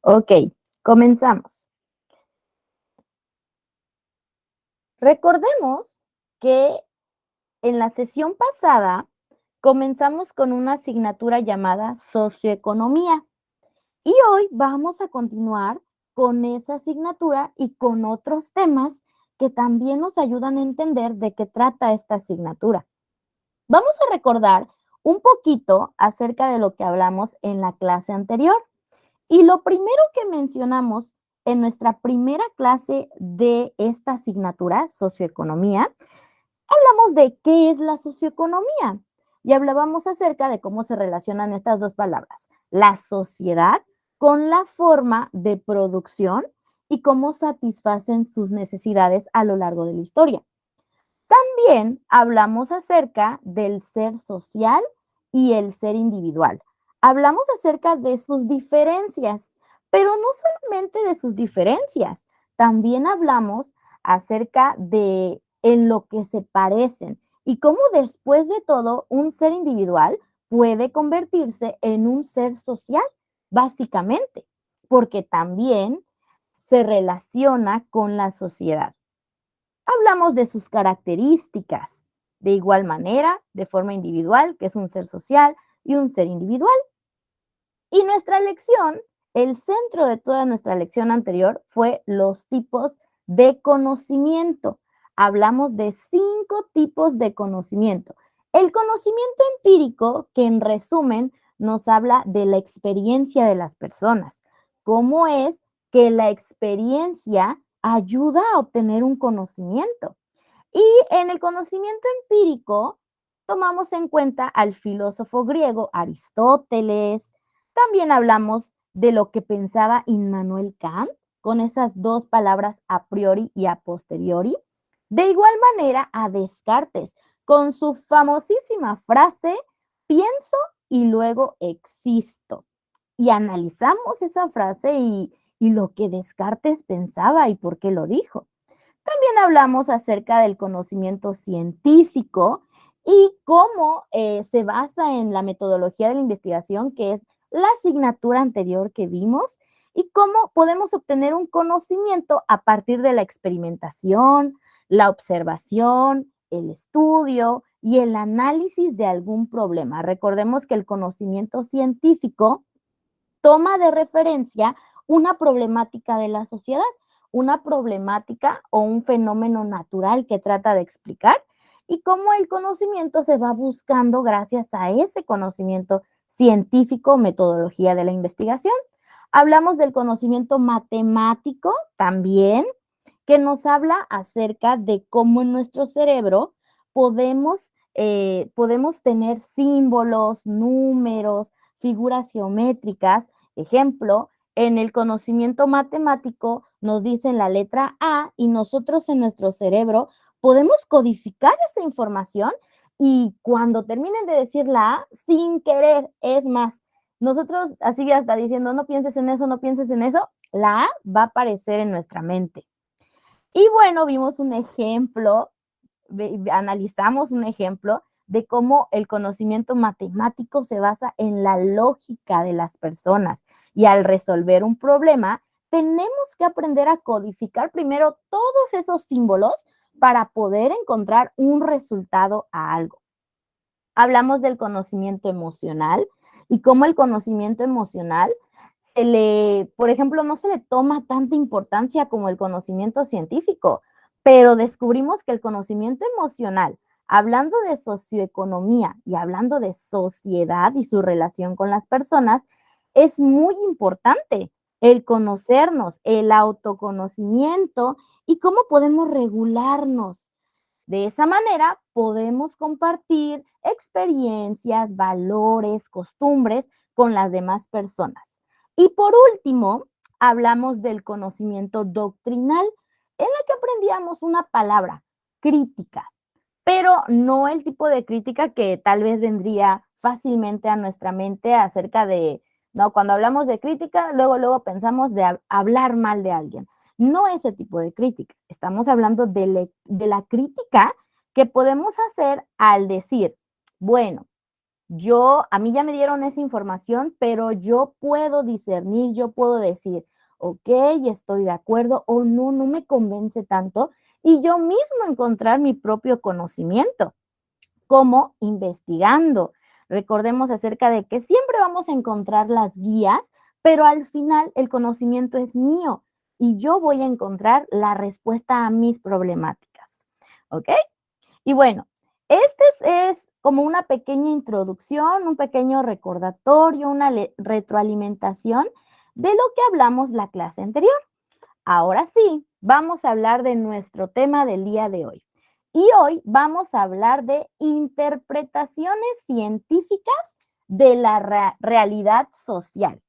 Ok, comenzamos. Recordemos que en la sesión pasada comenzamos con una asignatura llamada socioeconomía y hoy vamos a continuar con esa asignatura y con otros temas que también nos ayudan a entender de qué trata esta asignatura. Vamos a recordar un poquito acerca de lo que hablamos en la clase anterior. Y lo primero que mencionamos en nuestra primera clase de esta asignatura, socioeconomía, hablamos de qué es la socioeconomía y hablábamos acerca de cómo se relacionan estas dos palabras, la sociedad con la forma de producción y cómo satisfacen sus necesidades a lo largo de la historia. También hablamos acerca del ser social y el ser individual. Hablamos acerca de sus diferencias, pero no solamente de sus diferencias, también hablamos acerca de en lo que se parecen y cómo después de todo un ser individual puede convertirse en un ser social, básicamente, porque también se relaciona con la sociedad. Hablamos de sus características, de igual manera, de forma individual, que es un ser social y un ser individual. Y nuestra lección, el centro de toda nuestra lección anterior fue los tipos de conocimiento. Hablamos de 5 tipos de conocimiento. El conocimiento empírico, que en resumen nos habla de la experiencia de las personas. ¿Cómo es que la experiencia ayuda a obtener un conocimiento? Y en el conocimiento empírico tomamos en cuenta al filósofo griego Aristóteles. También hablamos de lo que pensaba Immanuel Kant con esas dos palabras a priori y a posteriori. De igual manera a Descartes con su famosísima frase, pienso y luego existo. Y analizamos esa frase y lo que Descartes pensaba y por qué lo dijo. También hablamos acerca del conocimiento científico y cómo se basa en la metodología de la investigación, que es la asignatura anterior que vimos, y cómo podemos obtener un conocimiento a partir de la experimentación, la observación, el estudio y el análisis de algún problema. Recordemos que el conocimiento científico toma de referencia una problemática de la sociedad, una problemática o un fenómeno natural que trata de explicar y cómo el conocimiento se va buscando gracias a ese conocimiento científico, metodología de la investigación. Hablamos del conocimiento matemático también, que nos habla acerca de cómo en nuestro cerebro podemos tener símbolos, números, figuras geométricas. Ejemplo, en el conocimiento matemático nos dicen la letra A y nosotros en nuestro cerebro podemos codificar esa información y cuando terminen de decir la A, sin querer, es más, nosotros así hasta diciendo no pienses en eso, no pienses en eso, la A va a aparecer en nuestra mente. Y bueno, vimos un ejemplo, analizamos un ejemplo de cómo el conocimiento matemático se basa en la lógica de las personas y al resolver un problema tenemos que aprender a codificar primero todos esos símbolos para poder encontrar un resultado a algo. Hablamos del conocimiento emocional y cómo el conocimiento emocional por ejemplo, no se le toma tanta importancia como el conocimiento científico, pero descubrimos que el conocimiento emocional, hablando de socioeconomía y hablando de sociedad y su relación con las personas, es muy importante el conocernos, el autoconocimiento y cómo podemos regularnos. De esa manera podemos compartir experiencias, valores, costumbres con las demás personas. Y por último, hablamos del conocimiento doctrinal, en la que aprendíamos una palabra, crítica, pero no el tipo de crítica que tal vez vendría fácilmente a nuestra mente acerca de, no, cuando hablamos de crítica, luego pensamos de hablar mal de alguien. No ese tipo de crítica. Estamos hablando de la crítica que podemos hacer al decir, bueno, A mí ya me dieron esa información, pero yo puedo discernir, yo puedo decir, ok, estoy de acuerdo o no, no me convence tanto, y yo mismo encontrar mi propio conocimiento, como investigando. Recordemos acerca de que siempre vamos a encontrar las guías, pero al final el conocimiento es mío y yo voy a encontrar la respuesta a mis problemáticas. ¿Ok? Y bueno, este es como una pequeña introducción, un pequeño recordatorio, una retroalimentación de lo que hablamos la clase anterior. Ahora sí, vamos a hablar de nuestro tema del día de hoy. Y hoy vamos a hablar de interpretaciones científicas de la realidad social.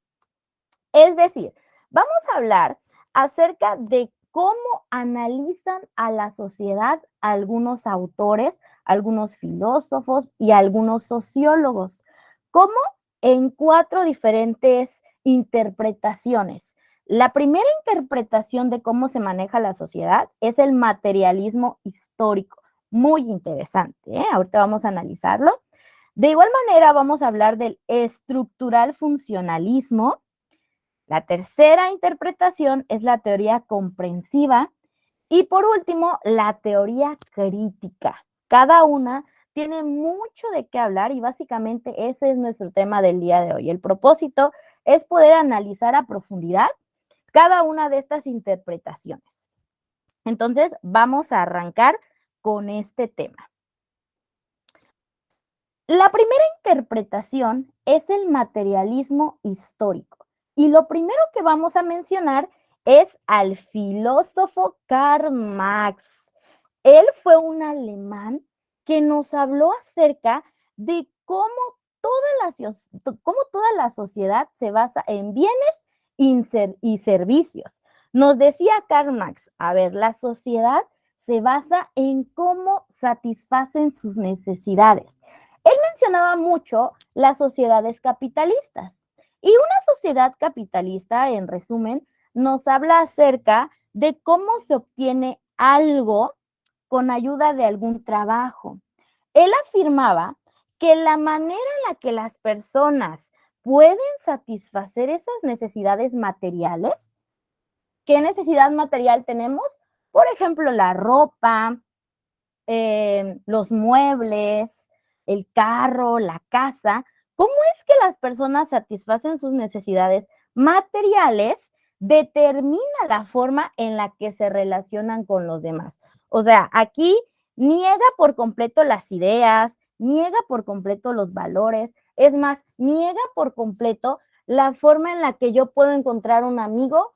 Es decir, vamos a hablar acerca de cómo analizan a la sociedad algunos autores, algunos filósofos y algunos sociólogos, como en 4 diferentes interpretaciones. La primera interpretación de cómo se maneja la sociedad es el materialismo histórico. Muy interesante, ¿eh? Ahorita vamos a analizarlo. De igual manera, vamos a hablar del estructural funcionalismo. La tercera interpretación es la teoría comprensiva y por último, la teoría crítica. Cada una tiene mucho de qué hablar y básicamente ese es nuestro tema del día de hoy. El propósito es poder analizar a profundidad cada una de estas interpretaciones. Entonces, vamos a arrancar con este tema. La primera interpretación es el materialismo histórico. Y lo primero que vamos a mencionar es al filósofo Karl Marx. Él fue un alemán que nos habló acerca de cómo toda la sociedad se basa en bienes y servicios. Nos decía Karl Marx, a ver, la sociedad se basa en cómo satisfacen sus necesidades. Él mencionaba mucho las sociedades capitalistas. Y una sociedad capitalista, en resumen, nos habla acerca de cómo se obtiene algo con ayuda de algún trabajo. Él afirmaba que la manera en la que las personas pueden satisfacer esas necesidades materiales, ¿qué necesidad material tenemos? Por ejemplo, la ropa, los muebles, el carro, la casa. ¿Cómo es que las personas satisfacen sus necesidades materiales? Determina la forma en la que se relacionan con los demás. O sea, aquí niega por completo las ideas, niega por completo los valores, es más, niega por completo la forma en la que yo puedo encontrar un amigo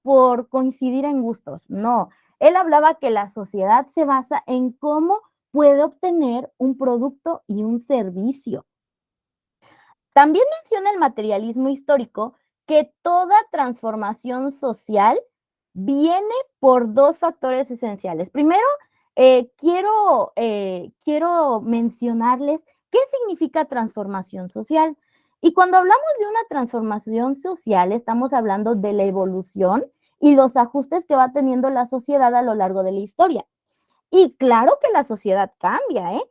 por coincidir en gustos. No, él hablaba que la sociedad se basa en cómo puede obtener un producto y un servicio. También menciona el materialismo histórico que toda transformación social viene por 2 factores esenciales. Primero, quiero mencionarles qué significa transformación social. Y cuando hablamos de una transformación social, estamos hablando de la evolución y los ajustes que va teniendo la sociedad a lo largo de la historia. Y claro que la sociedad cambia, ¿eh?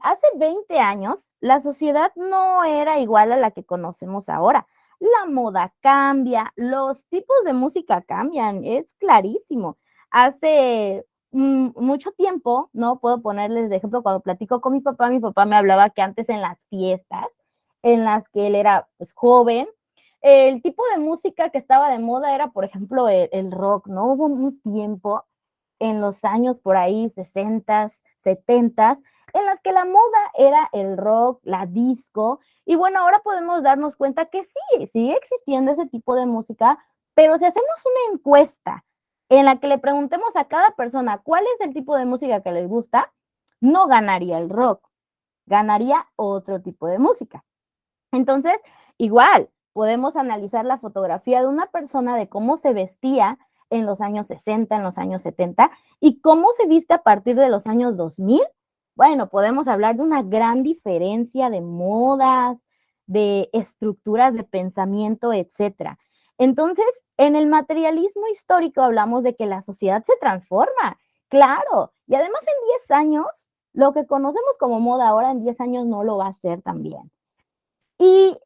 Hace 20 años, la sociedad no era igual a la que conocemos ahora. La moda cambia, los tipos de música cambian, es clarísimo. Hace mucho tiempo, ¿no? Puedo ponerles de ejemplo, cuando platico con mi papá me hablaba que antes en las fiestas en las que él era pues, joven, el tipo de música que estaba de moda era, por ejemplo, el rock, ¿no? Hubo un tiempo en los años por ahí, 60s, 70s, en las que la moda era el rock, la disco, y bueno, ahora podemos darnos cuenta que sí, sigue existiendo ese tipo de música, pero si hacemos una encuesta en la que le preguntemos a cada persona cuál es el tipo de música que les gusta, no ganaría el rock, ganaría otro tipo de música. Entonces, igual, podemos analizar la fotografía de una persona de cómo se vestía en los años 60, en los años 70 y cómo se viste a partir de los años 2000. Bueno, podemos hablar de una gran diferencia de modas, de estructuras de pensamiento, etcétera. Entonces, en el materialismo histórico hablamos de que la sociedad se transforma, claro, y además en 10 años Lo que conocemos como moda ahora en 10 años no lo va a ser también. Y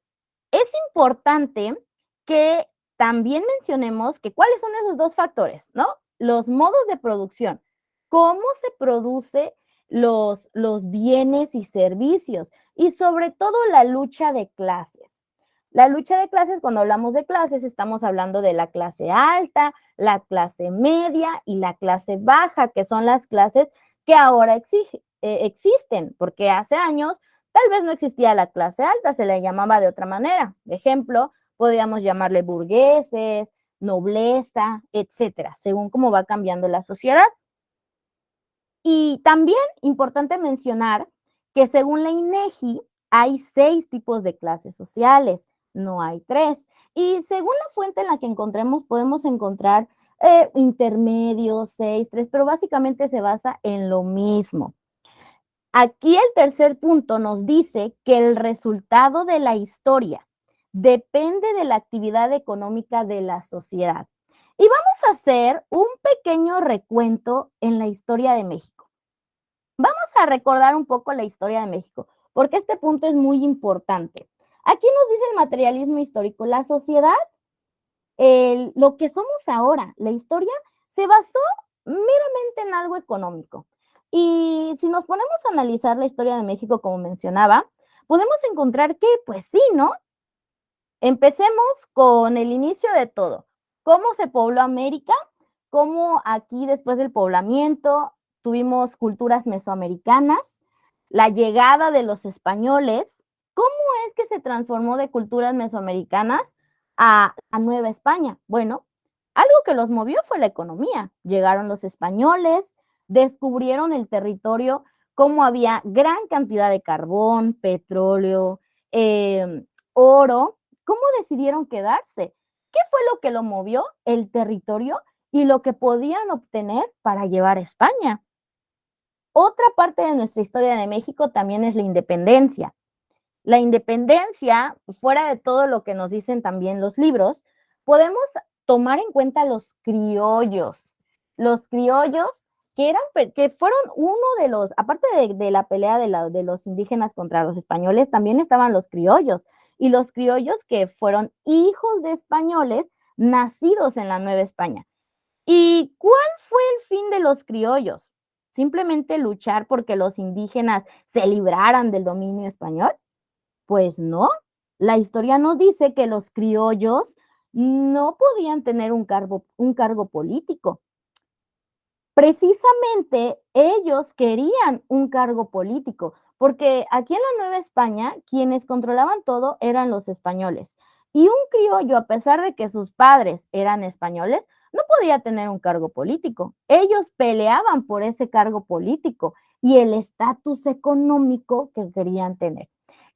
es importante que también mencionemos que cuáles son esos dos factores, ¿no? Los modos de producción, cómo se produce los bienes y servicios y sobre todo la lucha de clases. La lucha de clases, cuando hablamos de clases, estamos hablando de la clase alta, la clase media y la clase baja, que son las clases que ahora existen, porque hace años tal vez no existía la clase alta, se le llamaba de otra manera. De ejemplo, podríamos llamarle burgueses, nobleza, etcétera, según cómo va cambiando la sociedad. Y también importante mencionar que según la INEGI hay 6 tipos de clases sociales, no hay 3. Y según la fuente en la que encontremos, podemos encontrar intermedios, 6, 3, pero básicamente se basa en lo mismo. Aquí el tercer punto nos dice que el resultado de la historia depende de la actividad económica de la sociedad. Y vamos a hacer un pequeño recuento en la historia de México. Vamos a recordar un poco la historia de México, porque este punto es muy importante. Aquí nos dice el materialismo histórico, la sociedad, lo que somos ahora, la historia, se basó meramente en algo económico. Y si nos ponemos a analizar la historia de México, como mencionaba, podemos encontrar que, pues sí, ¿no? Empecemos con el inicio de todo. ¿Cómo se pobló América? Cómo aquí, después del poblamiento, tuvimos culturas mesoamericanas, la llegada de los españoles. ¿Cómo es que se transformó de culturas mesoamericanas a Nueva España? Bueno, algo que los movió fue la economía. Llegaron los españoles, descubrieron el territorio, cómo había gran cantidad de carbón, petróleo, oro. ¿Cómo decidieron quedarse? ¿Qué fue lo que lo movió? El territorio y lo que podían obtener para llevar a España. Otra parte de nuestra historia de México también es la independencia. La independencia, fuera de todo lo que nos dicen también los libros, podemos tomar en cuenta los criollos. Los criollos que fueron uno de los, aparte de la pelea de los indígenas contra los españoles, también estaban los criollos. Y los criollos que fueron hijos de españoles nacidos en la Nueva España. ¿Y cuál fue el fin de los criollos? ¿Simplemente luchar porque los indígenas se libraran del dominio español? Pues no, la historia nos dice que los criollos no podían tener un cargo político. Precisamente ellos querían un cargo político, porque aquí en la Nueva España quienes controlaban todo eran los españoles. Y un criollo, a pesar de que sus padres eran españoles, no podía tener un cargo político. Ellos peleaban por ese cargo político y el estatus económico que querían tener.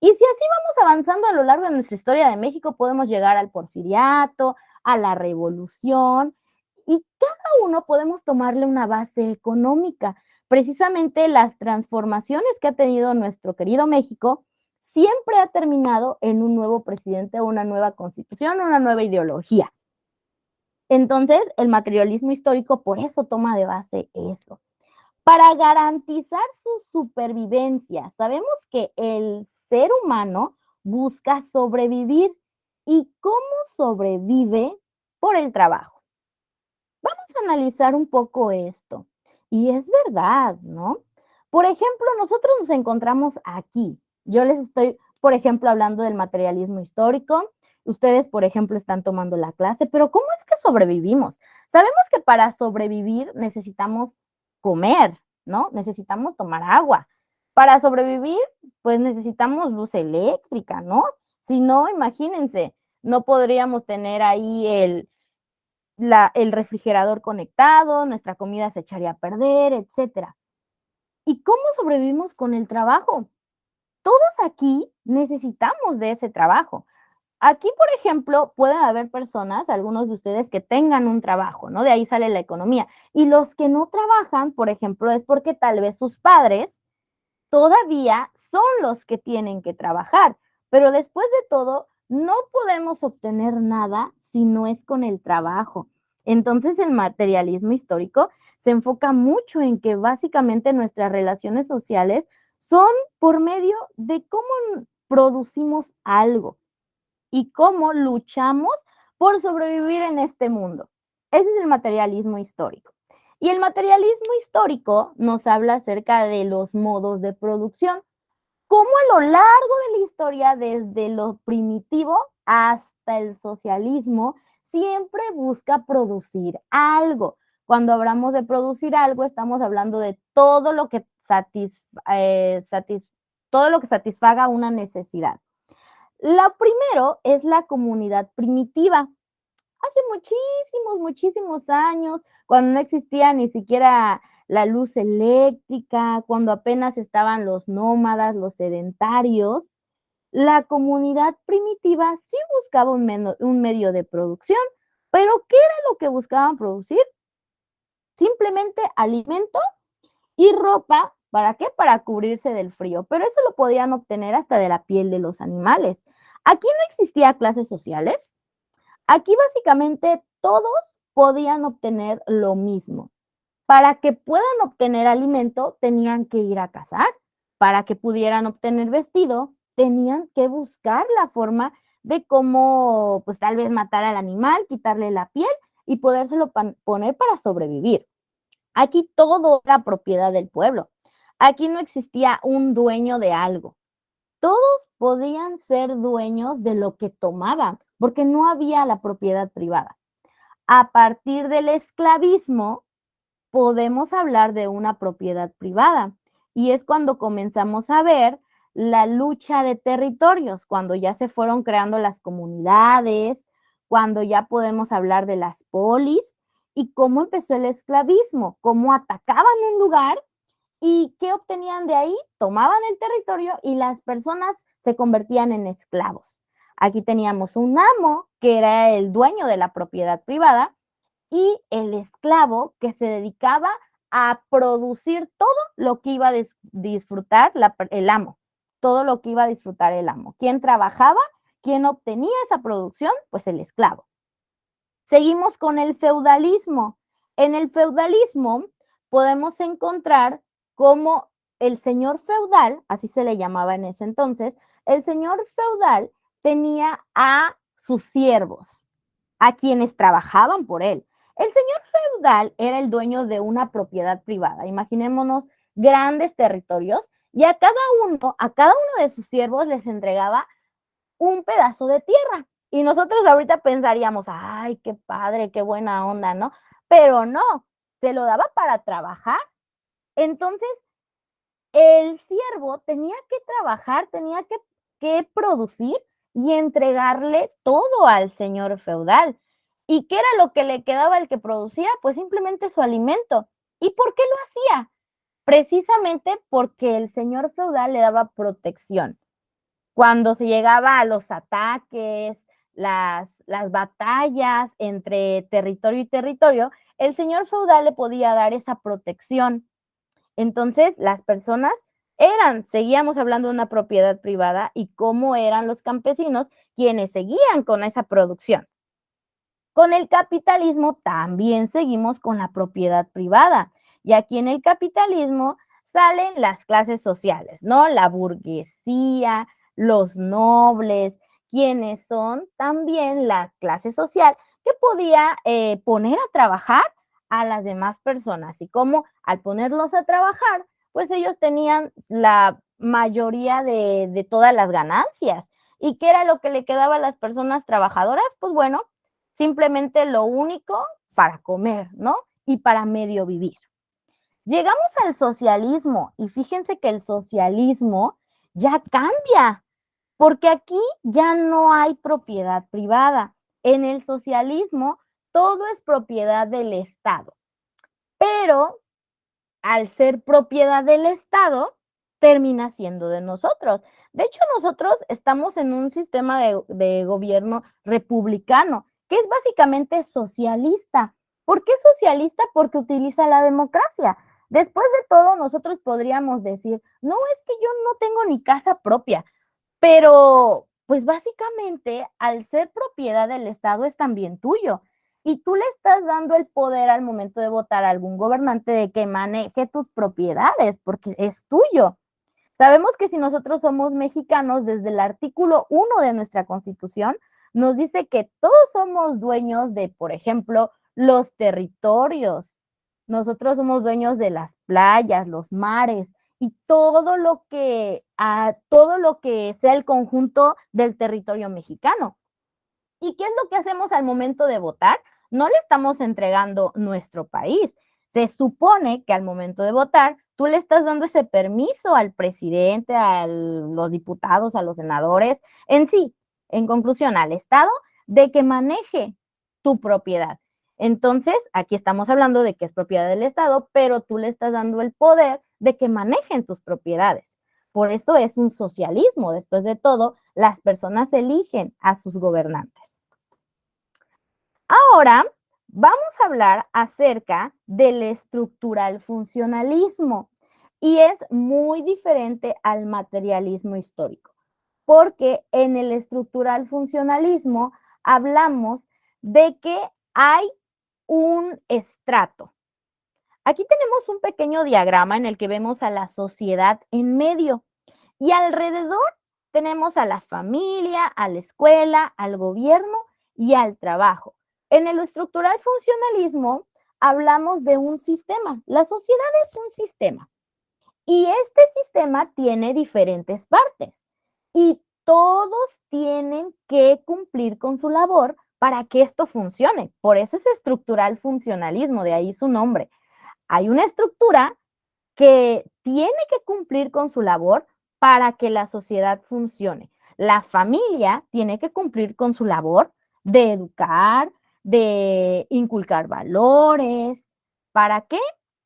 Y si así vamos avanzando a lo largo de nuestra historia de México, podemos llegar al porfiriato, a la revolución, y cada uno podemos tomarle una base económica. Precisamente las transformaciones que ha tenido nuestro querido México siempre ha terminado en un nuevo presidente, una nueva constitución, una nueva ideología. Entonces, el materialismo histórico por eso toma de base eso. Para garantizar su supervivencia, sabemos que el ser humano busca sobrevivir. ¿Y cómo sobrevive? Por el trabajo. Vamos a analizar un poco esto. Y es verdad, ¿no? Por ejemplo, nosotros nos encontramos aquí. Yo les estoy, por ejemplo, hablando del materialismo histórico. Ustedes, por ejemplo, están tomando la clase, pero ¿cómo es que sobrevivimos? Sabemos que para sobrevivir necesitamos comer, ¿no? Necesitamos tomar agua. Para sobrevivir, pues necesitamos luz eléctrica, ¿no? Si no, imagínense, no podríamos tener ahí el refrigerador conectado, nuestra comida se echaría a perder, etcétera. ¿Y cómo sobrevivimos con el trabajo? Todos aquí necesitamos de ese trabajo. Aquí, por ejemplo, pueden haber personas, algunos de ustedes, que tengan un trabajo, ¿no? De ahí sale la economía. Y los que no trabajan, por ejemplo, es porque tal vez sus padres todavía son los que tienen que trabajar. Pero después de todo, no podemos obtener nada si no es con el trabajo. Entonces, el materialismo histórico se enfoca mucho en que básicamente nuestras relaciones sociales son por medio de cómo producimos algo y cómo luchamos por sobrevivir en este mundo. Ese es el materialismo histórico. Y el materialismo histórico nos habla acerca de los modos de producción, cómo a lo largo de la historia, desde lo primitivo hasta el socialismo, siempre busca producir algo. Cuando hablamos de producir algo, estamos hablando de todo lo que satisfaga una necesidad. Lo primero es la comunidad primitiva. Hace muchísimos años, cuando no existía ni siquiera la luz eléctrica, cuando apenas estaban los nómadas, los sedentarios, la comunidad primitiva sí buscaba un medio de producción, pero ¿qué era lo que buscaban producir? Simplemente alimento y ropa. ¿Para qué? Para cubrirse del frío, pero eso lo podían obtener hasta de la piel de los animales. Aquí no existía clases sociales. Aquí básicamente todos podían obtener lo mismo. Para que puedan obtener alimento, tenían que ir a cazar. Para que pudieran obtener vestido, tenían que buscar la forma de cómo, pues tal vez matar al animal, quitarle la piel y podérselo poner para sobrevivir. Aquí todo era propiedad del pueblo. Aquí no existía un dueño de algo. Todos podían ser dueños de lo que tomaban, porque no había la propiedad privada. A partir del esclavismo, podemos hablar de una propiedad privada, y es cuando comenzamos a ver la lucha de territorios, cuando ya se fueron creando las comunidades, cuando ya podemos hablar de las polis, y cómo empezó el esclavismo, cómo atacaban un lugar. ¿Y qué obtenían de ahí? Tomaban el territorio y las personas se convertían en esclavos. Aquí teníamos un amo, que era el dueño de la propiedad privada, y el esclavo, que se dedicaba a producir todo lo que iba a disfrutar el amo, todo lo que iba a disfrutar el amo. ¿Quién trabajaba? ¿Quién obtenía esa producción? Pues el esclavo. Seguimos con el feudalismo. En el feudalismo podemos encontrar cómo el señor feudal, así se le llamaba en ese entonces, el señor feudal tenía a sus siervos, a quienes trabajaban por él. El señor feudal era el dueño de una propiedad privada. Imaginémonos grandes territorios y a cada uno de sus siervos les entregaba un pedazo de tierra. Y nosotros ahorita pensaríamos, ay, qué padre, qué buena onda, ¿no? Pero no, se lo daba para trabajar. Entonces, el siervo tenía que trabajar, tenía que producir y entregarle todo al señor feudal. ¿Y qué era lo que le quedaba al que producía? Pues simplemente su alimento. ¿Y por qué lo hacía? Precisamente porque el señor feudal le daba protección. Cuando se llegaba a los ataques, las batallas entre territorio y territorio, el señor feudal le podía dar esa protección. Entonces, las personas seguíamos hablando de una propiedad privada y cómo eran los campesinos quienes seguían con esa producción. Con el capitalismo también seguimos con la propiedad privada. Y aquí en el capitalismo salen las clases sociales, ¿no? La burguesía, los nobles, quienes son también la clase social que podía poner a trabajar a las demás personas. Y como al ponerlos a trabajar, pues ellos tenían la mayoría de todas las ganancias. ¿Y qué era lo que le quedaba a las personas trabajadoras? Pues bueno, simplemente lo único para comer, ¿no? Y para medio vivir. Llegamos al socialismo y fíjense que el socialismo ya cambia, porque aquí ya no hay propiedad privada. En el socialismo todo es propiedad del Estado, pero al ser propiedad del Estado, termina siendo de nosotros. De hecho, nosotros estamos en un sistema de gobierno republicano, que es básicamente socialista. ¿Por qué socialista? Porque utiliza la democracia. Después de todo, nosotros podríamos decir, no, es que yo no tengo ni casa propia, pero pues básicamente al ser propiedad del Estado es también tuyo. y tú le estás dando el poder al momento de votar a algún gobernante de que maneje tus propiedades, porque es tuyo. Sabemos que si nosotros somos mexicanos, desde el artículo 1 de nuestra Constitución, nos dice que todos somos dueños de, por ejemplo, los territorios. Nosotros somos dueños de las playas, los mares y todo lo que sea el conjunto del territorio mexicano. ¿Y qué es lo que hacemos al momento de votar? No le estamos entregando nuestro país. Se supone que al momento de votar, tú le estás dando ese permiso al presidente, a los diputados, a los senadores, en sí, en conclusión, al Estado, de que maneje tu propiedad. Entonces, aquí estamos hablando de que es propiedad del Estado, pero tú le estás dando el poder de que manejen tus propiedades. Por eso es un socialismo. Después de todo, las personas eligen a sus gobernantes. Ahora vamos a hablar acerca del estructural funcionalismo y es muy diferente al materialismo histórico, porque en el estructural funcionalismo hablamos de que hay un estrato. Aquí tenemos un pequeño diagrama en el que vemos a la sociedad en medio y alrededor tenemos a la familia, a la escuela, al gobierno y al trabajo. En el estructural funcionalismo hablamos de un sistema. La sociedad es un sistema y este sistema tiene diferentes partes y todos tienen que cumplir con su labor para que esto funcione. Por eso es estructural funcionalismo, de ahí su nombre. Hay una estructura que tiene que cumplir con su labor para que la sociedad funcione. La familia tiene que cumplir con su labor de educar, de inculcar valores. ¿Para qué?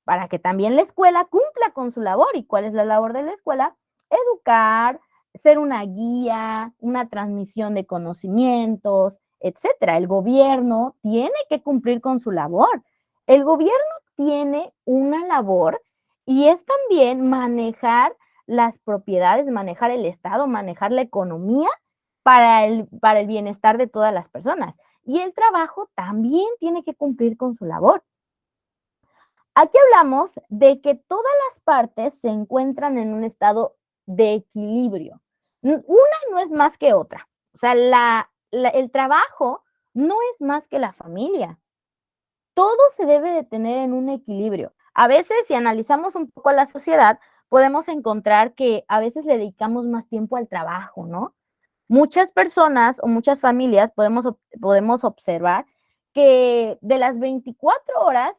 Para que también la escuela cumpla con su labor. ¿Y cuál es la labor de la escuela? Educar, ser una guía, una transmisión de conocimientos, etcétera. El gobierno tiene que cumplir con su labor. El gobierno tiene una labor y es también manejar las propiedades, manejar el Estado, manejar la economía para el bienestar de todas las personas. Y el trabajo también tiene que cumplir con su labor. Aquí hablamos de que todas las partes se encuentran en un estado de equilibrio. Una no es más que otra. O sea, el trabajo no es más que la familia. Todo se debe de tener en un equilibrio. A veces, si analizamos un poco a la sociedad, podemos encontrar que a veces le dedicamos más tiempo al trabajo, ¿no? Muchas personas o muchas familias podemos observar que de las 24 horas,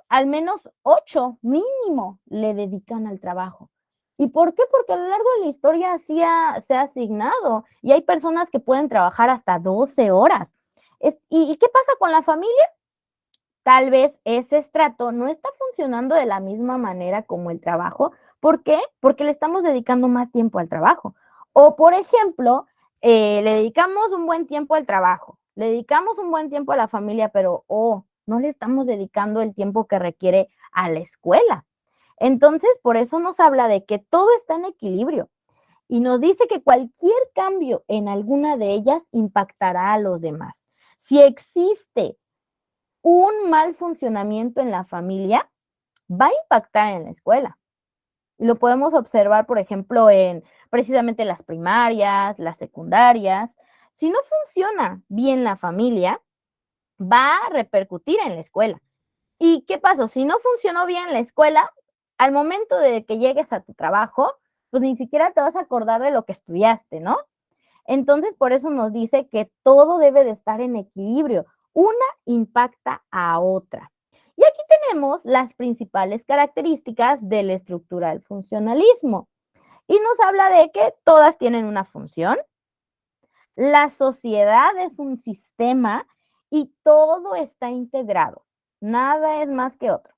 al menos 8 mínimo le dedican al trabajo. ¿Y por qué? Porque a lo largo de la historia se ha asignado y hay personas que pueden trabajar hasta 12 horas. ¿Y qué pasa con la familia? Tal vez ese estrato no está funcionando de la misma manera como el trabajo. ¿Por qué? Porque le estamos dedicando más tiempo al trabajo. O, por ejemplo, le dedicamos un buen tiempo al trabajo, le dedicamos un buen tiempo a la familia, pero no le estamos dedicando el tiempo que requiere a la escuela. Entonces, por eso nos habla de que todo está en equilibrio y nos dice que cualquier cambio en alguna de ellas impactará a los demás. Si existe un mal funcionamiento en la familia, va a impactar en la escuela. Y lo podemos observar, por ejemplo, en precisamente las primarias, las secundarias. Si no funciona bien la familia, va a repercutir en la escuela. ¿Y qué pasó? Si no funcionó bien la escuela, al momento de que llegues a tu trabajo, pues ni siquiera te vas a acordar de lo que estudiaste, ¿no? Entonces, por eso nos dice que todo debe de estar en equilibrio. Una impacta a otra. Y aquí tenemos las principales características del estructural funcionalismo. Y nos habla de que todas tienen una función, la sociedad es un sistema y todo está integrado. Nada es más que otro.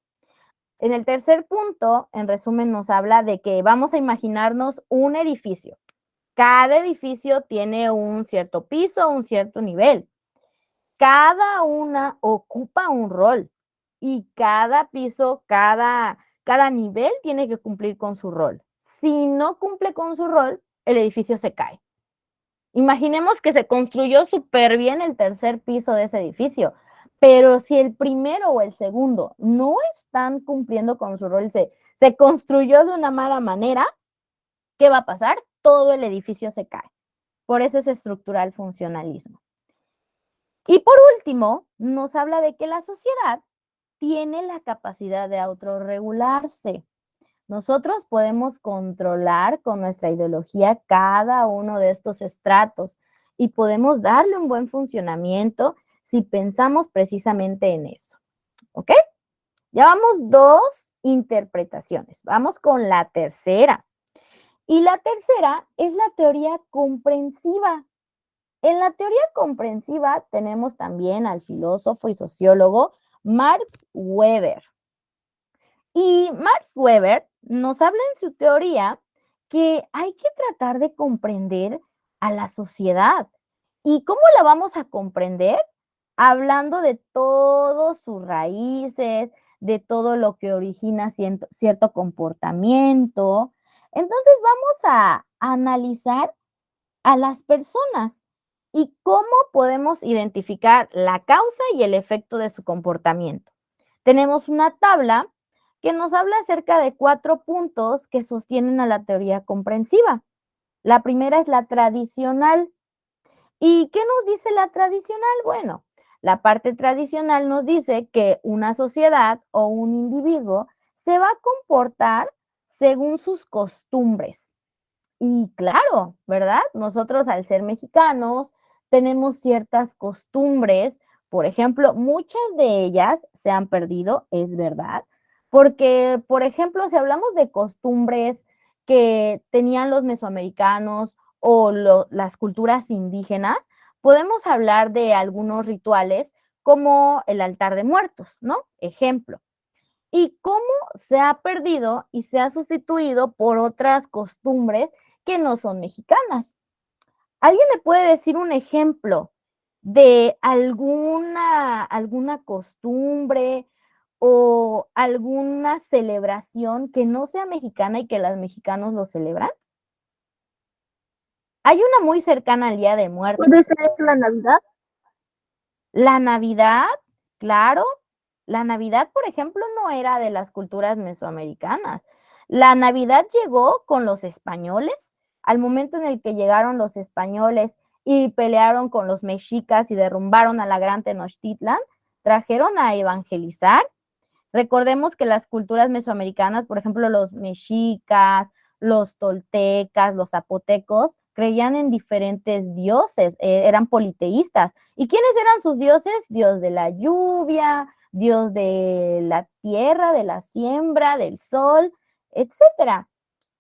En el tercer punto, en resumen, nos habla de que vamos a imaginarnos un edificio. Cada edificio tiene un cierto piso, un cierto nivel. Cada una ocupa un rol y cada piso, cada nivel tiene que cumplir con su rol. Si no cumple con su rol, el edificio se cae. Imaginemos que se construyó súper bien el tercer piso de ese edificio, pero si el primero o el segundo no están cumpliendo con su rol, se construyó de una mala manera, ¿qué va a pasar? Todo el edificio se cae. Por eso es estructural funcionalismo. Y por último, nos habla de que la sociedad tiene la capacidad de autorregularse. Nosotros podemos controlar con nuestra ideología cada uno de estos estratos y podemos darle un buen funcionamiento si pensamos precisamente en eso. ¿Ok? Ya vamos 2 interpretaciones. Vamos con la tercera. Y la tercera es la teoría comprensiva. En la teoría comprensiva tenemos también al filósofo y sociólogo Max Weber. Y Max Weber nos habla en su teoría que hay que tratar de comprender a la sociedad. ¿Y cómo la vamos a comprender? Hablando de todos sus raíces, de todo lo que origina cierto comportamiento. Entonces vamos a analizar a las personas y cómo podemos identificar la causa y el efecto de su comportamiento. Tenemos una tabla que nos habla acerca de 4 puntos que sostienen a la teoría comprensiva. La primera es la tradicional. ¿Y qué nos dice la tradicional? Bueno, la parte tradicional nos dice que una sociedad o un individuo se va a comportar según sus costumbres. Y claro, ¿verdad? Nosotros al ser mexicanos tenemos ciertas costumbres, por ejemplo, muchas de ellas se han perdido, es verdad, porque, por ejemplo, si hablamos de costumbres que tenían los mesoamericanos o las culturas indígenas, podemos hablar de algunos rituales como el altar de muertos, ¿no? Ejemplo. Y cómo se ha perdido y se ha sustituido por otras costumbres que no son mexicanas. ¿Alguien me puede decir un ejemplo de alguna costumbre o alguna celebración que no sea mexicana y que los mexicanos lo celebran? Hay una muy cercana al Día de Muertos. ¿Puede ser la Navidad? La Navidad, claro. La Navidad, por ejemplo, no era de las culturas mesoamericanas. La Navidad llegó con los españoles. Al momento en el que llegaron los españoles y pelearon con los mexicas y derrumbaron a la gran Tenochtitlan, trajeron a evangelizar. Recordemos que las culturas mesoamericanas, por ejemplo, los mexicas, los toltecas, los zapotecos, creían en diferentes dioses, eran politeístas. ¿Y quiénes eran sus dioses? Dios de la lluvia, Dios de la tierra, de la siembra, del sol, etcétera.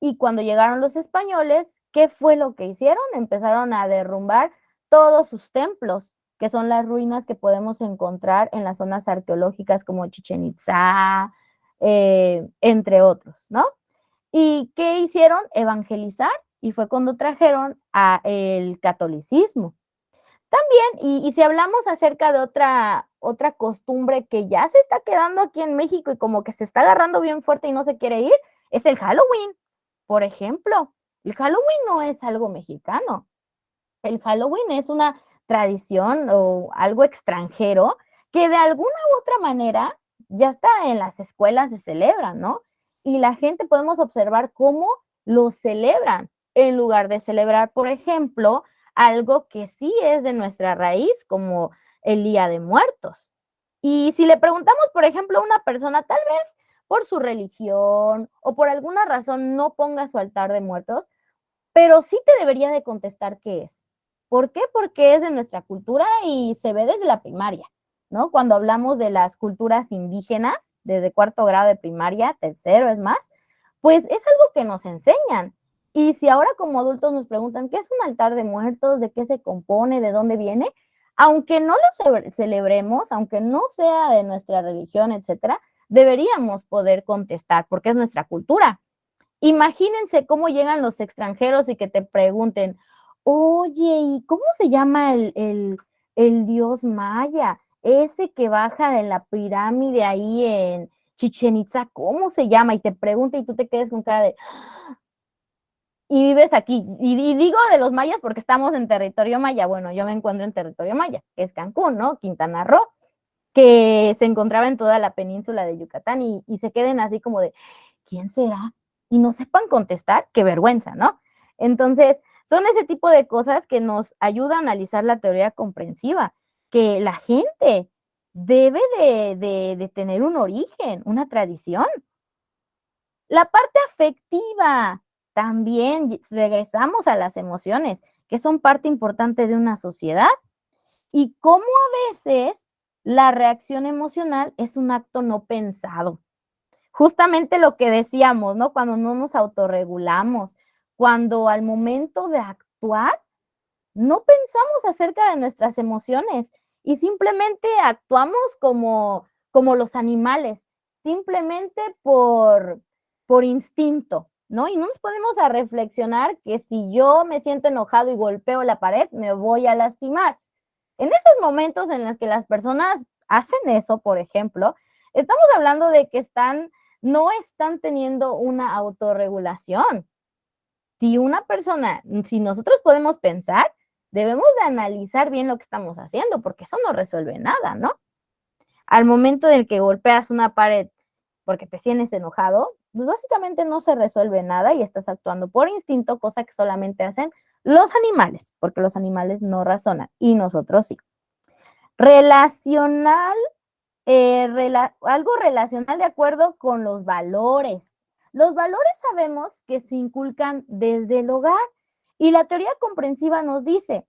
Y cuando llegaron los españoles, ¿qué fue lo que hicieron? Empezaron a derrumbar todos sus templos, que son las ruinas que podemos encontrar en las zonas arqueológicas como Chichen Itzá, entre otros, ¿no? ¿Y qué hicieron? Evangelizar, y fue cuando trajeron el catolicismo. También, y si hablamos acerca de otra costumbre que ya se está quedando aquí en México y como que se está agarrando bien fuerte y no se quiere ir, es el Halloween. Por ejemplo, el Halloween no es algo mexicano. El Halloween es una tradición o algo extranjero que de alguna u otra manera ya está en las escuelas se celebran, ¿no? Y la gente podemos observar cómo lo celebran en lugar de celebrar, por ejemplo, algo que sí es de nuestra raíz, como el Día de Muertos. Y si le preguntamos, por ejemplo, a una persona, tal vez por su religión o por alguna razón no ponga su altar de muertos, pero sí te debería de contestar qué es. ¿Por qué? Porque es de nuestra cultura y se ve desde la primaria, ¿no? Cuando hablamos de las culturas indígenas, desde 4º grado de primaria, 3º es más, pues es algo que nos enseñan. Y si ahora como adultos nos preguntan qué es un altar de muertos, de qué se compone, de dónde viene, aunque no lo celebremos, aunque no sea de nuestra religión, etcétera, deberíamos poder contestar porque es nuestra cultura. Imagínense cómo llegan los extranjeros y que te pregunten, oye, ¿y cómo se llama el dios maya? Ese que baja de la pirámide ahí en Chichen Itza, ¿cómo se llama? Y te pregunta y tú te quedes con cara de, y vives aquí. Y digo de los mayas porque estamos en territorio maya. Bueno, yo me encuentro en territorio maya, que es Cancún, ¿no? Quintana Roo, que se encontraba en toda la península de Yucatán y se queden así como de, ¿quién será? Y no sepan contestar, qué vergüenza, ¿no? Entonces, son ese tipo de cosas que nos ayuda a analizar la teoría comprensiva, que la gente debe de tener un origen, una tradición. La parte afectiva, también regresamos a las emociones, que son parte importante de una sociedad, y cómo a veces la reacción emocional es un acto no pensado. Justamente lo que decíamos, ¿no? Cuando no nos autorregulamos, cuando al momento de actuar no pensamos acerca de nuestras emociones y simplemente actuamos como los animales, simplemente por instinto, ¿no? Y no nos podemos a reflexionar que si yo me siento enojado y golpeo la pared, me voy a lastimar. En esos momentos en los que las personas hacen eso, por ejemplo, estamos hablando de que no están teniendo una autorregulación. Si nosotros podemos pensar, debemos de analizar bien lo que estamos haciendo, porque eso no resuelve nada, ¿no? Al momento en el que golpeas una pared porque te sientes enojado, pues básicamente no se resuelve nada y estás actuando por instinto, cosa que solamente hacen los animales, porque los animales no razonan y nosotros sí. Relacional, algo relacional de acuerdo con los valores. Los valores sabemos que se inculcan desde el hogar y la teoría comprensiva nos dice,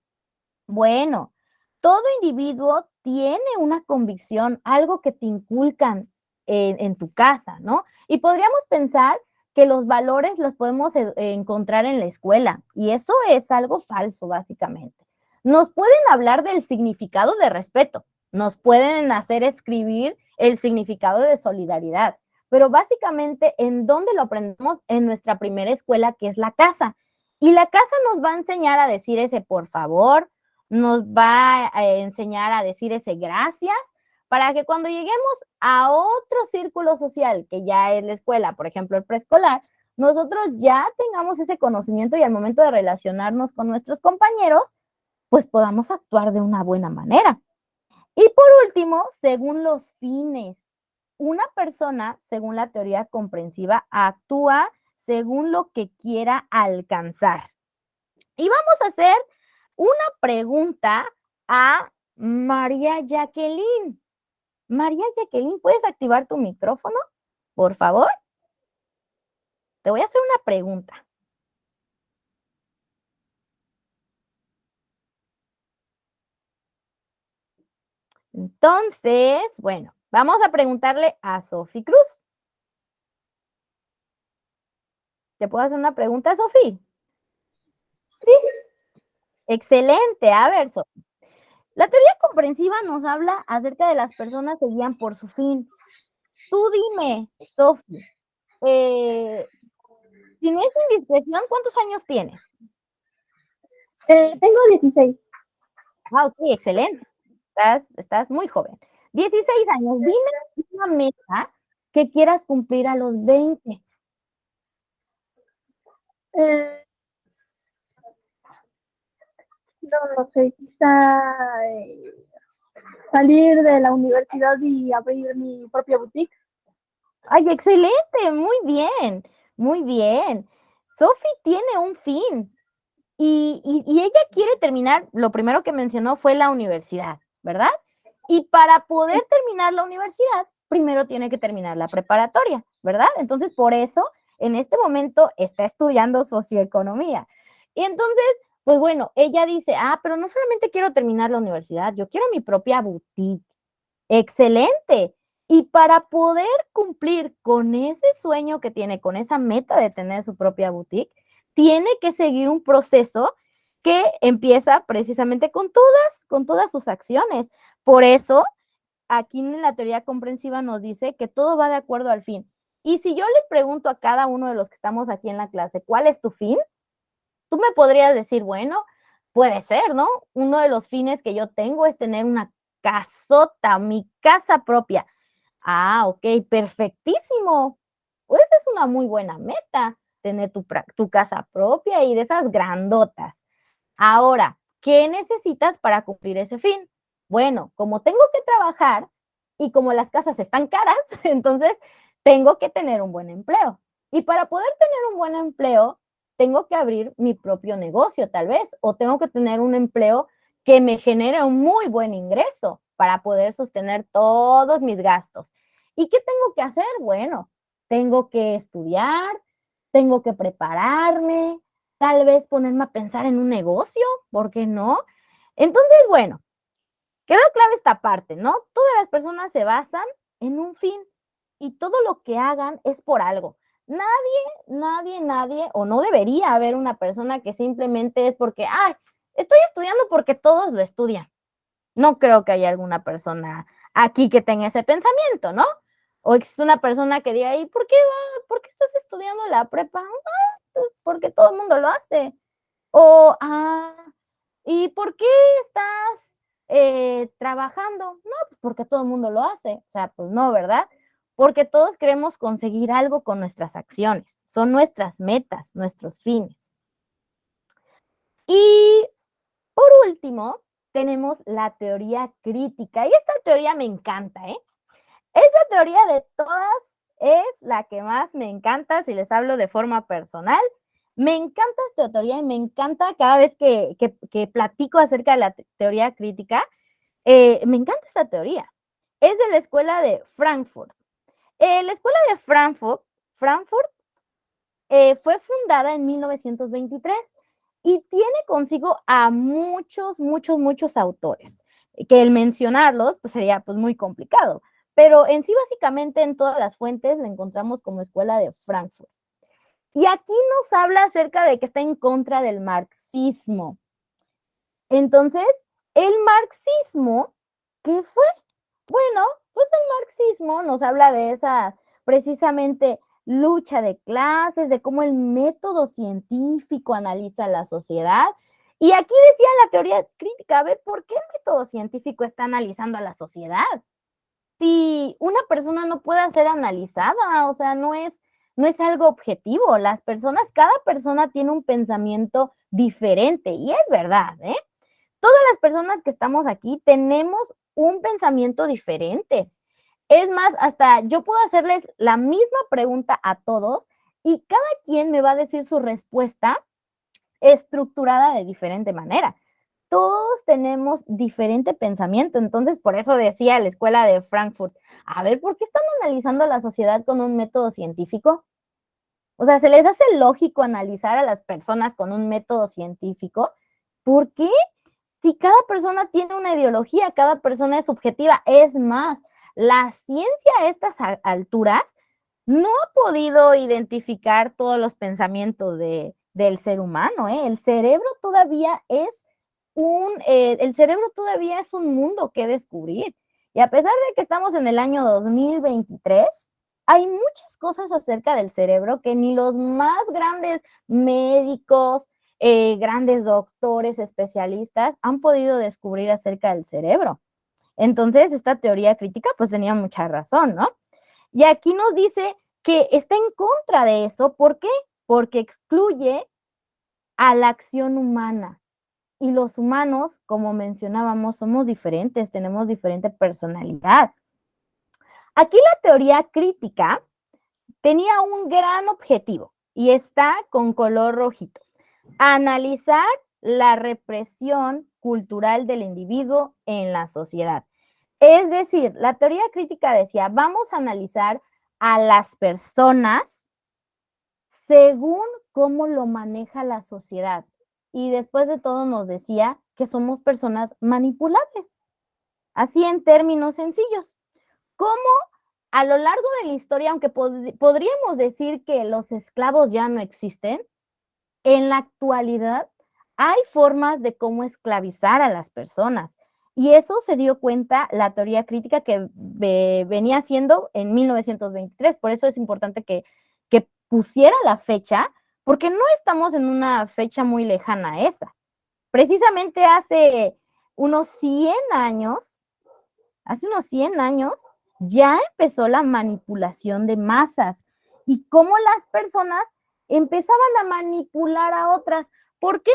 bueno, todo individuo tiene una convicción, algo que te inculcan en tu casa, ¿no? Y podríamos pensar que los valores los podemos encontrar en la escuela y eso es algo falso, básicamente. Nos pueden hablar del significado de respeto, nos pueden hacer escribir el significado de solidaridad, pero básicamente, ¿en dónde lo aprendemos? En nuestra primera escuela, que es la casa. Y la casa nos va a enseñar a decir ese por favor, nos va a enseñar a decir ese gracias, para que cuando lleguemos a otro círculo social, que ya es la escuela, por ejemplo, el preescolar, nosotros ya tengamos ese conocimiento y al momento de relacionarnos con nuestros compañeros, pues podamos actuar de una buena manera. Y por último, según los fines, una persona, según la teoría comprensiva, actúa según lo que quiera alcanzar. Y vamos a hacer una pregunta a María Jacqueline. María Jacqueline, ¿puedes activar tu micrófono, por favor? Te voy a hacer una pregunta. Entonces, bueno, vamos a preguntarle a Sofi Cruz. ¿Te puedo hacer una pregunta, Sofi? Sí. Excelente. A ver, Sofi. La teoría comprensiva nos habla acerca de las personas que guían por su fin. Tú dime, Sofi, si no es indiscreción, ¿cuántos años tienes? Tengo 16. Ah, ok, excelente. Estás muy joven. 16 años. Dime una meta que quieras cumplir a los 20. Eh, no lo sé, quizá salir de la universidad y abrir mi propia boutique. Ay, excelente, muy bien, muy bien. Sophie tiene un fin y ella quiere terminar, lo primero que mencionó fue la universidad, ¿verdad? Y para poder terminar la universidad, primero tiene que terminar la preparatoria, ¿verdad? Entonces, por eso, en este momento está estudiando socioeconomía. Y entonces, pues bueno, ella dice, pero no solamente quiero terminar la universidad, yo quiero mi propia boutique. Excelente. Y para poder cumplir con ese sueño que tiene, con esa meta de tener su propia boutique, tiene que seguir un proceso que empieza precisamente con todas sus acciones. Por eso, aquí en la teoría comprensiva nos dice que todo va de acuerdo al fin. Y si yo les pregunto a cada uno de los que estamos aquí en la clase, ¿cuál es tu fin? Tú me podrías decir, bueno, puede ser, ¿no? Uno de los fines que yo tengo es tener una casota, mi casa propia. Ok, perfectísimo. Pues es una muy buena meta. tener tu casa propia y de esas grandotas. Ahora, ¿qué necesitas para cumplir ese fin? Bueno, como tengo que trabajar y como las casas están caras, entonces tengo que tener un buen empleo. Y para poder tener un buen empleo, tengo que abrir mi propio negocio, tal vez, o tengo que tener un empleo que me genere un muy buen ingreso para poder sostener todos mis gastos. ¿Y qué tengo que hacer? Bueno, tengo que estudiar, tengo que prepararme, tal vez ponerme a pensar en un negocio, ¿por qué no? Entonces, bueno, quedó claro esta parte, ¿no? Todas las personas se basan en un fin y todo lo que hagan es por algo. Nadie, o no debería haber una persona que simplemente es porque, ay, estoy estudiando porque todos lo estudian. No creo que haya alguna persona aquí que tenga ese pensamiento, ¿no? O existe una persona que diga, ¿y por qué estás estudiando la prepa? Ah, pues porque todo el mundo lo hace. O, ¿y por qué estás trabajando? No, pues porque todo el mundo lo hace. O sea, pues no, ¿verdad? Porque todos queremos conseguir algo con nuestras acciones. Son nuestras metas, nuestros fines. Y por último, tenemos la teoría crítica. Y esta teoría me encanta, ¿eh? Esta teoría de todas es la que más me encanta si les hablo de forma personal. Me encanta esta teoría y me encanta cada vez que platico acerca de la teoría crítica. Me encanta esta teoría. Es de la escuela de Frankfurt. La escuela de Frankfurt fue fundada en 1923 y tiene consigo a muchos autores, que el mencionarlos pues, sería pues, muy complicado, pero en sí básicamente en todas las fuentes la encontramos como escuela de Frankfurt. Y aquí nos habla acerca de que está en contra del marxismo. Entonces, el marxismo, ¿qué fue? Bueno, pues el marxismo nos habla de esa precisamente lucha de clases, de cómo el método científico analiza la sociedad. Y aquí decía la teoría crítica, a ver, ¿por qué el método científico está analizando a la sociedad? Si una persona no puede ser analizada, o sea, no es algo objetivo. Las personas, cada persona tiene un pensamiento diferente y es verdad, ¿eh? Todas las personas que estamos aquí tenemos un pensamiento diferente. Es más, hasta yo puedo hacerles la misma pregunta a todos y cada quien me va a decir su respuesta estructurada de diferente manera. Todos tenemos diferente pensamiento, entonces por eso decía la escuela de Frankfurt, a ver, ¿por qué están analizando a la sociedad con un método científico? O sea, ¿se les hace lógico analizar a las personas con un método científico? ¿Por qué? Si cada persona tiene una ideología, cada persona es subjetiva. Es más, la ciencia a estas alturas no ha podido identificar todos los pensamientos del ser humano, ¿eh? El cerebro todavía es un mundo que descubrir. Y a pesar de que estamos en el año 2023, hay muchas cosas acerca del cerebro que ni los más grandes médicos, grandes doctores, especialistas han podido descubrir acerca del cerebro. Entonces, esta teoría crítica pues tenía mucha razón, ¿no? Y aquí nos dice que está en contra de eso. ¿Por qué? Porque excluye a la acción humana. Y los humanos, como mencionábamos, somos diferentes, tenemos diferente personalidad. Aquí la teoría crítica tenía un gran objetivo y está con color rojito. Analizar la represión cultural del individuo en la sociedad. Es decir, la teoría crítica decía, vamos a analizar a las personas según cómo lo maneja la sociedad. Y después de todo nos decía que somos personas manipulables. Así en términos sencillos. ¿Cómo a lo largo de la historia, aunque podríamos decir que los esclavos ya no existen, en la actualidad hay formas de cómo esclavizar a las personas. Y eso se dio cuenta la teoría crítica que venía haciendo en 1923. Por eso es importante que pusiera la fecha, porque no estamos en una fecha muy lejana a esa. Precisamente unos 100 años, hace unos 100 años, ya empezó la manipulación de masas y cómo las personas empezaban a manipular a otras. ¿Por qué?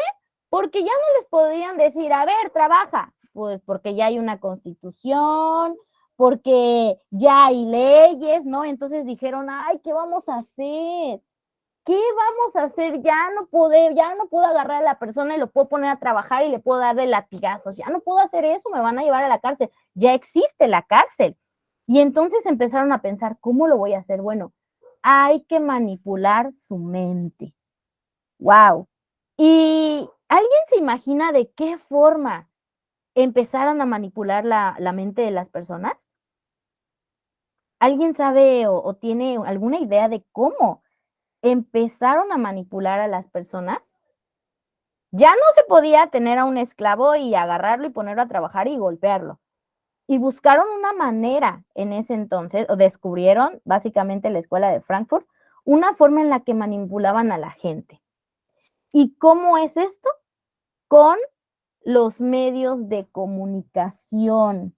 Porque ya no les podían decir, a ver, trabaja, pues porque ya hay una constitución, porque ya hay leyes, ¿no? Entonces dijeron, ay, ¿qué vamos a hacer? ¿Qué vamos a hacer? Ya no puedo agarrar a la persona y lo puedo poner a trabajar y le puedo dar de latigazos. Ya no puedo hacer eso, me van a llevar a la cárcel. Ya existe la cárcel. Y entonces empezaron a pensar, ¿cómo lo voy a hacer? Bueno, hay que manipular su mente. ¡Wow! ¿Y alguien se imagina de qué forma empezaron a manipular la mente de las personas? ¿Alguien sabe o tiene alguna idea de cómo empezaron a manipular a las personas? Ya no se podía tener a un esclavo y agarrarlo y ponerlo a trabajar y golpearlo. Y buscaron una manera en ese entonces, o descubrieron, básicamente la escuela de Frankfurt, una forma en la que manipulaban a la gente. ¿Y cómo es esto? Con los medios de comunicación,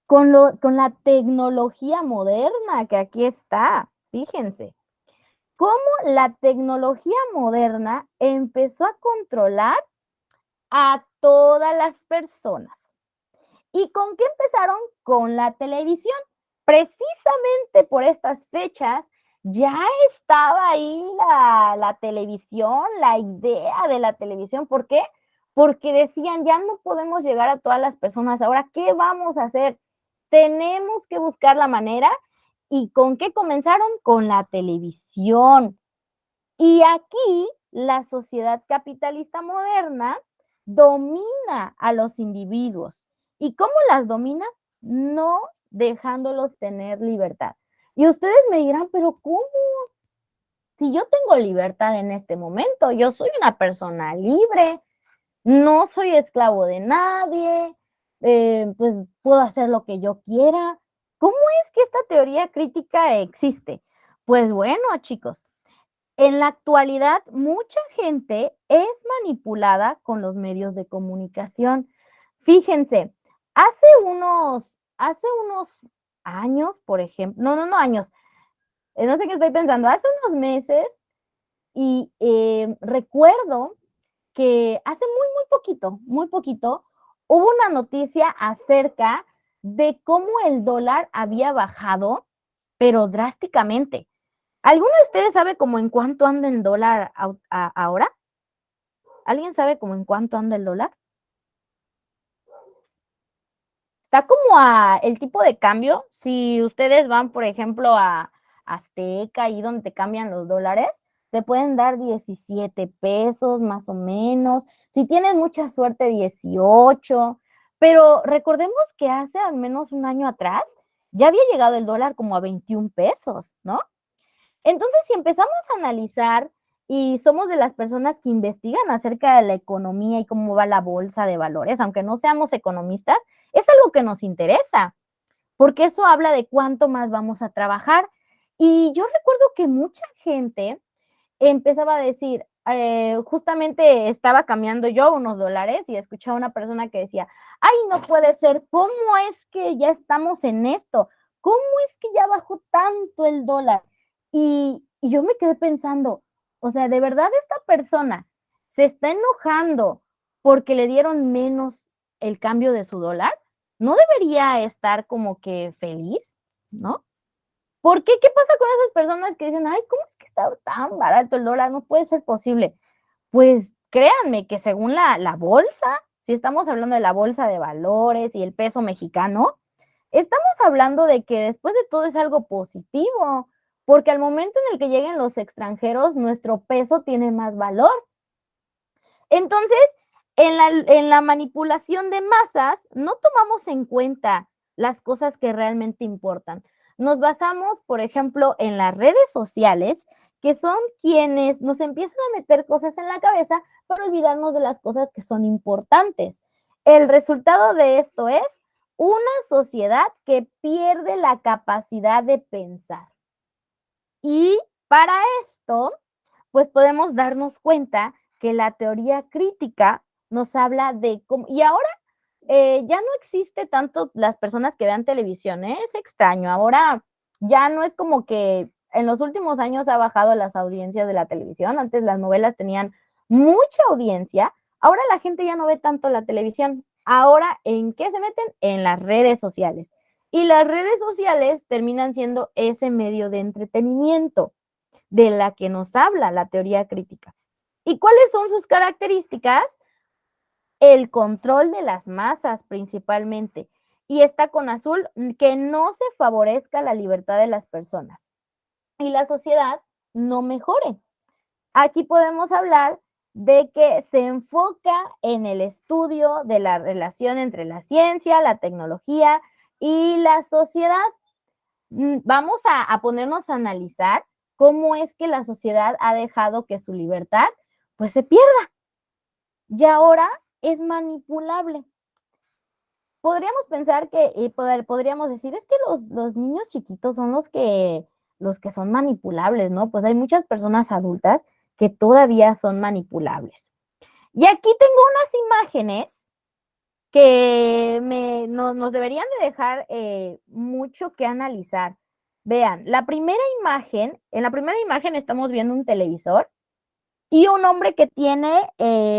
con la tecnología moderna que aquí está. Fíjense, cómo la tecnología moderna empezó a controlar a todas las personas. ¿Y con qué empezaron? Con la televisión. Precisamente por estas fechas ya estaba ahí la televisión, la idea de la televisión. ¿Por qué? Porque decían, ya no podemos llegar a todas las personas. Ahora, ¿qué vamos a hacer? Tenemos que buscar la manera. ¿Y con qué comenzaron? Con la televisión. Y aquí la sociedad capitalista moderna domina a los individuos. ¿Y cómo las domina? No dejándolos tener libertad. Y ustedes me dirán, pero ¿cómo? Si yo tengo libertad en este momento, yo soy una persona libre, no soy esclavo de nadie, pues puedo hacer lo que yo quiera. ¿Cómo es que esta teoría crítica existe? Pues bueno, chicos, en la actualidad, mucha gente es manipulada con los medios de comunicación. Fíjense, hace unos años, por ejemplo, no años, no sé qué estoy pensando, hace unos meses y recuerdo que hace muy poquito, hubo una noticia acerca de cómo el dólar había bajado, pero drásticamente. ¿Alguno de ustedes sabe como en cuánto anda el dólar ahora? ¿Alguien sabe como en cuánto anda el dólar? Está como el tipo de cambio. Si ustedes van, por ejemplo, a Azteca, ahí donde te cambian los dólares, te pueden dar 17 pesos más o menos. Si tienes mucha suerte, 18. Pero recordemos que hace al menos un año atrás ya había llegado el dólar como a 21 pesos, ¿no? Entonces, si empezamos a analizar y somos de las personas que investigan acerca de la economía y cómo va la bolsa de valores, aunque no seamos economistas, es algo que nos interesa, porque eso habla de cuánto más vamos a trabajar. Y yo recuerdo que mucha gente empezaba a decir, justamente estaba cambiando yo unos dólares y escuchaba a una persona que decía, ay, no puede ser, ¿cómo es que ya estamos en esto? ¿Cómo es que ya bajó tanto el dólar? Y yo me quedé pensando, o sea, ¿de verdad esta persona se está enojando porque le dieron menos el cambio de su dólar? ¿No debería estar como que feliz, no? ¿Por qué? ¿Qué pasa con esas personas que dicen, ay, ¿cómo es que está tan barato el dólar? No puede ser posible. Pues créanme que según la bolsa, si estamos hablando de la bolsa de valores y el peso mexicano, estamos hablando de que después de todo es algo positivo, porque al momento en el que lleguen los extranjeros, nuestro peso tiene más valor. Entonces, en la manipulación de masas, no tomamos en cuenta las cosas que realmente importan. Nos basamos, por ejemplo, en las redes sociales, que son quienes nos empiezan a meter cosas en la cabeza para olvidarnos de las cosas que son importantes. El resultado de esto es una sociedad que pierde la capacidad de pensar. Y para esto, pues podemos darnos cuenta que la teoría crítica nos habla de cómo, y ahora ya no existe tanto las personas que vean televisión, ¿eh? Es extraño, ahora ya no es como que en los últimos años ha bajado las audiencias de la televisión. Antes las novelas tenían mucha audiencia. Ahora la gente ya no ve tanto la televisión. Ahora, ¿en qué se meten? En las redes sociales. Y las redes sociales terminan siendo ese medio de entretenimiento de la que nos habla la teoría crítica. ¿Y cuáles son sus características? El control de las masas principalmente. Y está con azul, que no se favorezca la libertad de las personas y la sociedad no mejore. Aquí podemos hablar de que se enfoca en el estudio de la relación entre la ciencia, la tecnología y la sociedad. Vamos a ponernos a analizar cómo es que la sociedad ha dejado que su libertad pues se pierda y ahora es manipulable. Podríamos pensar que, podríamos decir, es que los niños chiquitos son los que son manipulables, ¿no? Pues hay muchas personas adultas que todavía son manipulables. Y aquí tengo unas imágenes que nos deberían de dejar mucho que analizar. Vean, en la primera imagen estamos viendo un televisor y un hombre que tiene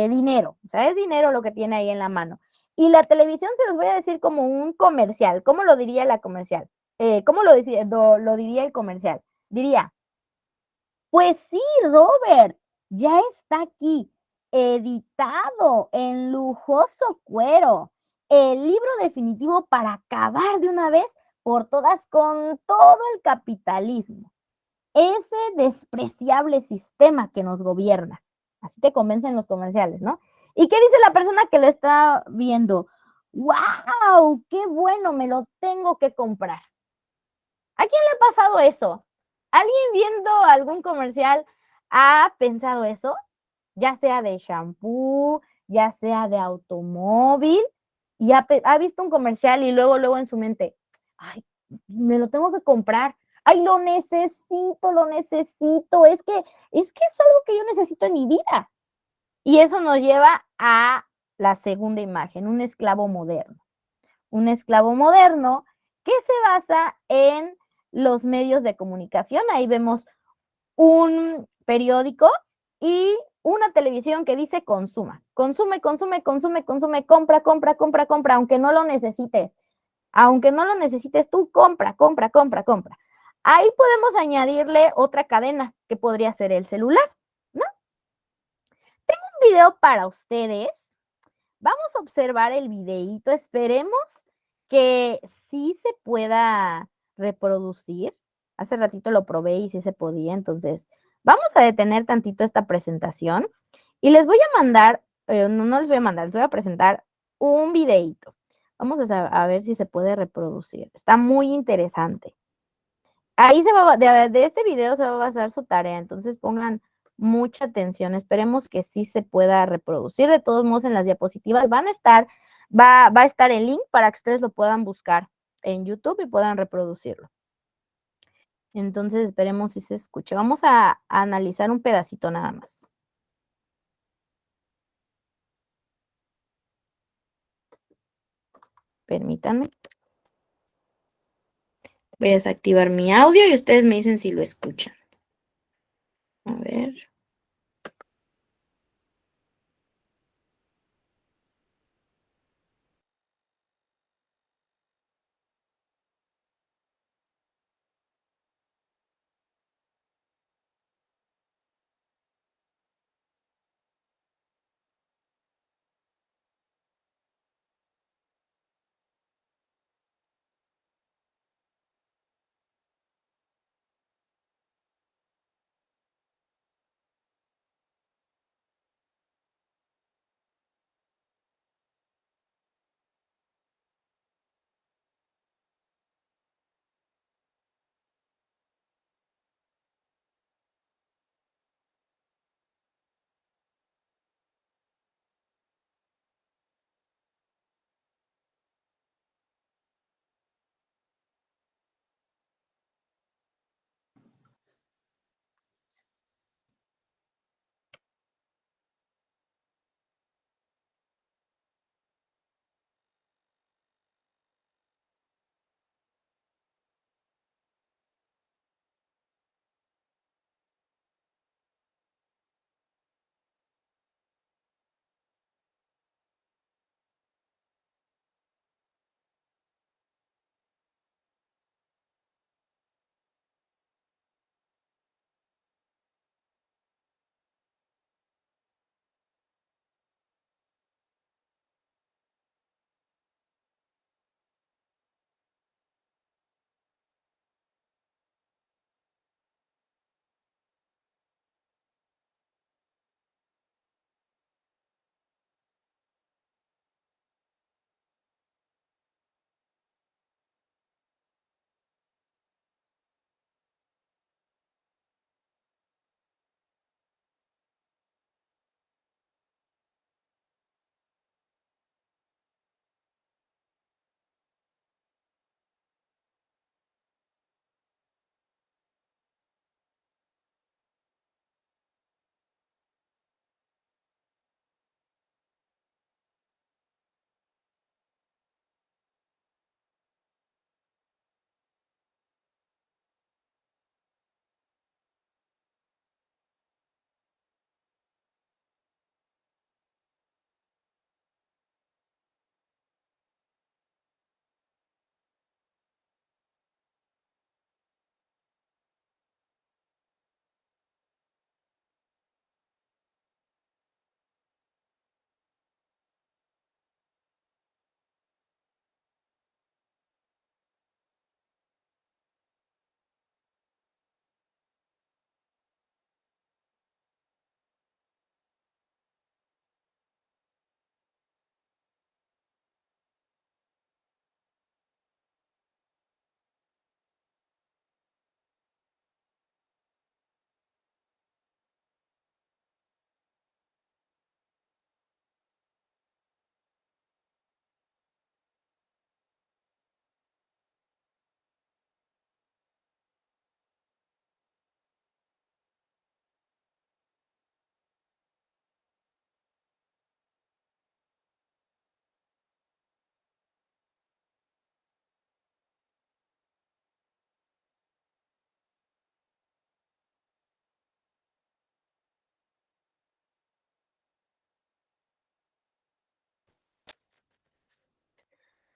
dinero, o sea, es dinero lo que tiene ahí en la mano. Y la televisión se los voy a decir como un comercial. ¿Cómo lo diría la comercial? ¿Cómo lo diría el comercial? Diría, pues sí, Robert, ya está aquí, editado en lujoso cuero, el libro definitivo para acabar de una vez por todas con todo el capitalismo, ese despreciable sistema que nos gobierna. Así te convencen los comerciales, ¿no? ¿Y qué dice la persona que lo está viendo? ¡Wow! ¡Qué bueno! Me lo tengo que comprar. ¿A quién le ha pasado eso? ¿Alguien viendo algún comercial ha pensado eso? Ya sea de shampoo, ya sea de automóvil, y ha visto un comercial y luego en su mente, ay, me lo tengo que comprar. Ay, lo necesito. Es que es algo que yo necesito en mi vida. Y eso nos lleva a la segunda imagen, un esclavo moderno. Un esclavo moderno que se basa en los medios de comunicación. Ahí vemos un periódico y una televisión que dice consuma. Consume, consume, consume, consume, compra, compra, compra, compra, aunque no lo necesites. Aunque no lo necesites tú, compra, compra, compra, compra. Ahí podemos añadirle otra cadena que podría ser el celular, ¿no? Tengo un video para ustedes. Vamos a observar el videíto. Esperemos que sí se pueda reproducir. Hace ratito lo probé y sí se podía, entonces vamos a detener tantito esta presentación y les voy a mandar, no les voy a mandar, les voy a presentar un videíto. Vamos a ver si se puede reproducir. Está muy interesante. Ahí de este video se va a basar su tarea, entonces pongan mucha atención. Esperemos que sí se pueda reproducir. De todos modos, en las diapositivas va a estar el link para que ustedes lo puedan buscar en YouTube y puedan reproducirlo. Entonces, esperemos si se escucha. Vamos a analizar un pedacito nada más. Permítanme. Voy a desactivar mi audio y ustedes me dicen si lo escuchan. A ver.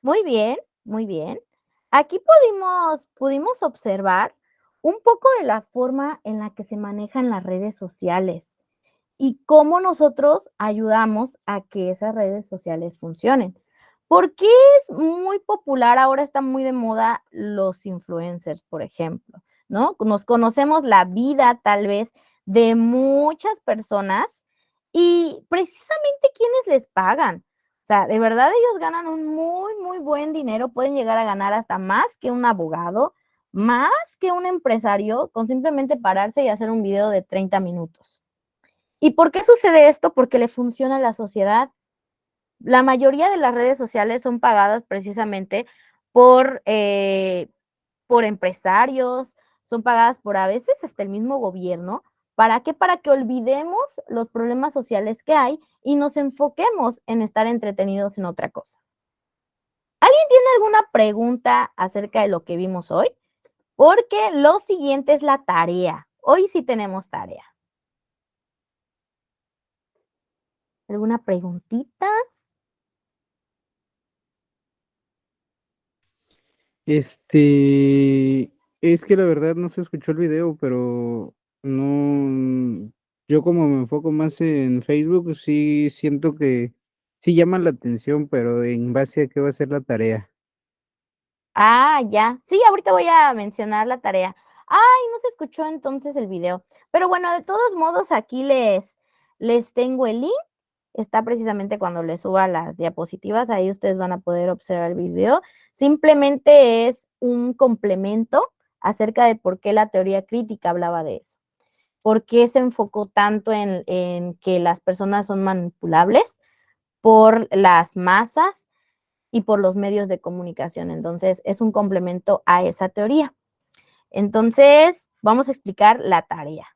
Muy bien, muy bien. Aquí pudimos observar un poco de la forma en la que se manejan las redes sociales y cómo nosotros ayudamos a que esas redes sociales funcionen. ¿Por qué es muy popular? Ahora está muy de moda los influencers, por ejemplo, ¿no? Nos conocemos la vida tal vez de muchas personas y precisamente quienes les pagan. O sea, de verdad ellos ganan un muy, muy buen dinero, pueden llegar a ganar hasta más que un abogado, más que un empresario, con simplemente pararse y hacer un video de 30 minutos. ¿Y por qué sucede esto? Porque le funciona a la sociedad. La mayoría de las redes sociales son pagadas precisamente por, por empresarios, son pagadas por a veces hasta el mismo gobierno. ¿Para qué? Para que olvidemos los problemas sociales que hay y nos enfoquemos en estar entretenidos en otra cosa. ¿Alguien tiene alguna pregunta acerca de lo que vimos hoy? Porque lo siguiente es la tarea. Hoy sí tenemos tarea. ¿Alguna preguntita? Es que la verdad no se escuchó el video, pero no, yo como me enfoco más en Facebook, sí siento que sí llama la atención, pero ¿en base a qué va a ser la tarea? Ah, ya. Sí, ahorita voy a mencionar la tarea. Ay, no se escuchó entonces el video. Pero bueno, de todos modos, aquí les tengo el link. Está precisamente cuando les suba las diapositivas. Ahí ustedes van a poder observar el video. Simplemente es un complemento acerca de por qué la teoría crítica hablaba de eso. ¿Por qué se enfocó tanto en que las personas son manipulables por las masas y por los medios de comunicación? Entonces, es un complemento a esa teoría. Entonces, vamos a explicar la tarea.